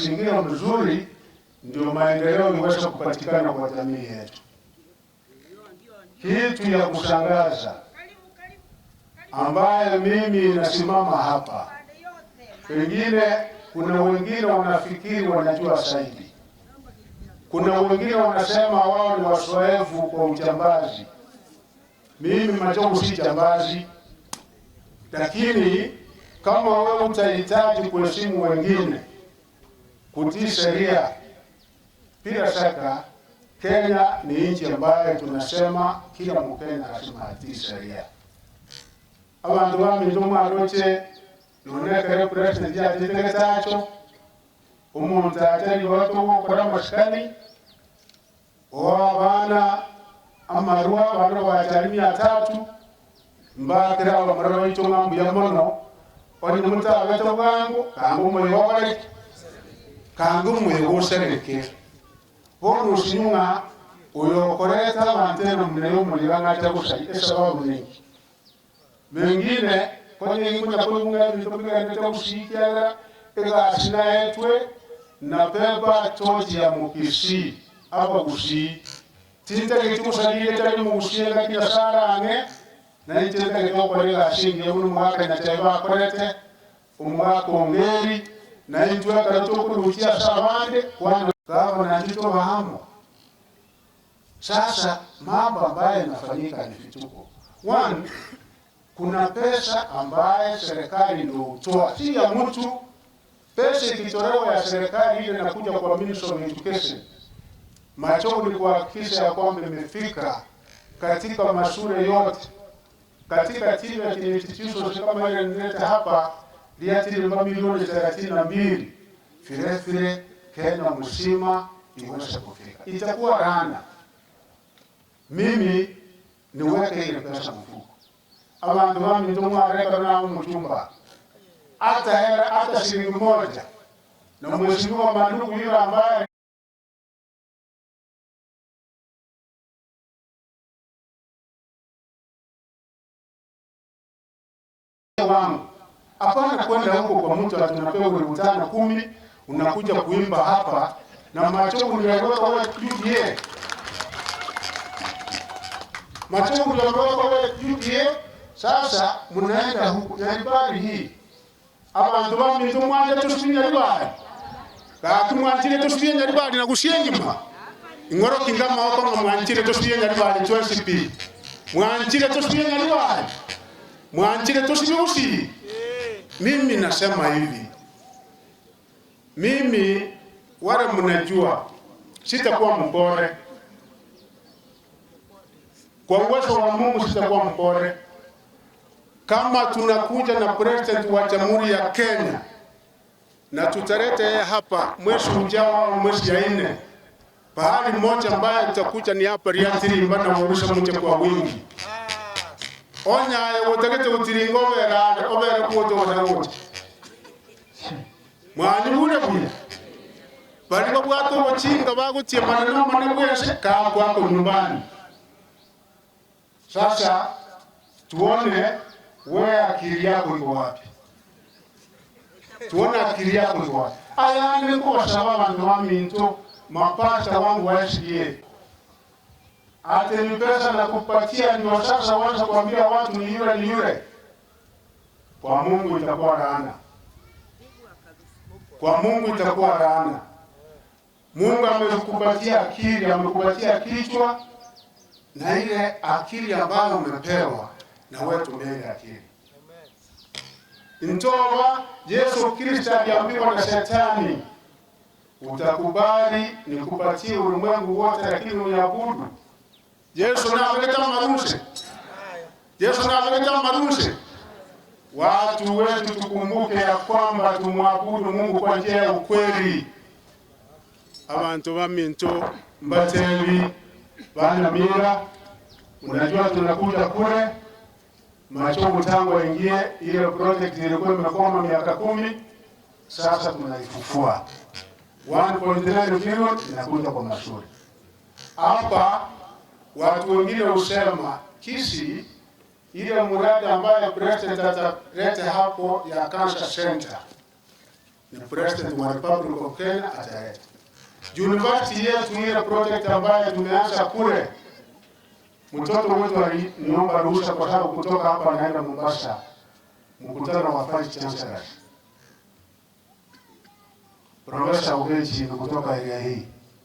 mazingira mzuri, ndio maendeleo iweze kupatikana kwa jamii yetu. Kitu ya kushangaza ambaye mimi nasimama hapa, pengine kuna wengine wanafikiri wanajua zaidi, kuna wengine wanasema wao ni wazoefu kwa ujambazi. Mimi Machogu si jambazi, lakini kama wewe utahitaji kuheshimu wengine, kutii sheria, bila shaka Kenya ni nchi ambayo tunasema kila Mkenya lazima atii sheria. Abantu bamindumwa aroche nonekere president ya tetegetacho umuntu atari bato gukora mashikani abana amarua bano batari 300 mbakira abamara icyo ngambu ya mono ori mutabeto bwangu kangu muyobare kangu muyogoshereke bono sinyunga uyokoreta banteno mneyo mulibanga cyagushaye esababu nyingi mengine kwenye kunya kulunga bitopika ndio kushikira egashina yetwe na pepa toji ya mukisi aba kushi tinta kitusalile tali mushenga kila sara ange na itenda kito korega shinge unu mwaka na taiba korete umwaka ongeri na itwa karato kurutia sabande kwa kama na ndito bahamo. Sasa mambo ambayo yanafanyika ni vituko. One, kuna pesa ambaye serikali ndio hutoa, si ya mtu. Pesa ikitolewa ya serikali ile inakuja kwa Ministry of Education. Machogu ni kuhakikisha ya kwamba imefika katika mashule yote, katika timu ya institutions kama ile nileta hapa liatili milioni 32 vile Kenya mzima iweze kufika. Itakuwa rana mimi niweke ile pesa mfuko. Abantu bami ndumwa reka na mchumba hata shilingi moja na mheshimiwa Mandugu yule ambaye wangu hapana kwenda huko kwa mtu atunapewa 5,000 unakuja kuimba hapa na Machogu niliweka wewe UDA. Machogu niliweka wewe UDA. Sasa mnaenda huko Nyaribari hii abantu bami tumwanje tusinya Nyaribari katumwanjire tusinya Nyaribari na kushenyima ingoro kingama wako mwanjire tusinya Nyaribari chwesipi mwanjire tusinya Nyaribari mwanjire tusinyusi. Mimi nasema hivi, mimi wale mnajua sitakuwa mpore kwa uwezo wa Mungu, sitakuwa mpore. Kama tunakuja na president wa Jamhuri ya Kenya na tutarete hapa mwezi ujao au mwezi ya 4, pahali moja ambaye tutakuja ni hapa Riatiri mbana warusha mche kwa wingi. Onya wotakete utiringo obera kuoto wanawote. Mwani bure bure. Bali babwato wachinga bagutie maneno manegwese ka kwako nyumbani. Sasa tuone wewe akili yako iko wapi? Tuone akili yako iko wapi? Aya ni kwa sababu ndo minto mapata wangu wa SDA. Ate ni pesa na kupatia ndio sasa waanza kuambia watu ni yule. Kwa Mungu itakuwa laana. Kwa Mungu itakuwa laana. Mungu amekupatia akili, amekupatia kichwa na ile akili ambayo umepewa na wewe tumie akili. Intoba Yesu Kristo aliambiwa na Shetani, utakubali nikupatie ulimwengu wote lakini uniabudu. Yesu na ameleta marushe. Yesu na ameleta marushe. Watu wetu tukumbuke ya kwamba tumwabudu Mungu kwa njia ya ukweli. Abantu baminto mbatebi bana mira, unajua tunakuja kule Machogu tangu ingie ile project ilikuwa imekoma miaka 10, sasa tunaifufua 1.9 bilioni inakuja kwa mashule hapa. Watu wengine usema kisi ile mradi ambayo president ataleta hapo ya cancer center ni President wa Republic of Kenya ataleta. University yetu ile project ambayo tumeanza kule, mtoto wetu aliniomba ruhusa kwa sababu kutoka hapa naenda Mombasa mkutano wa Vice Chancellor Professor Ubeji kutoka area hii.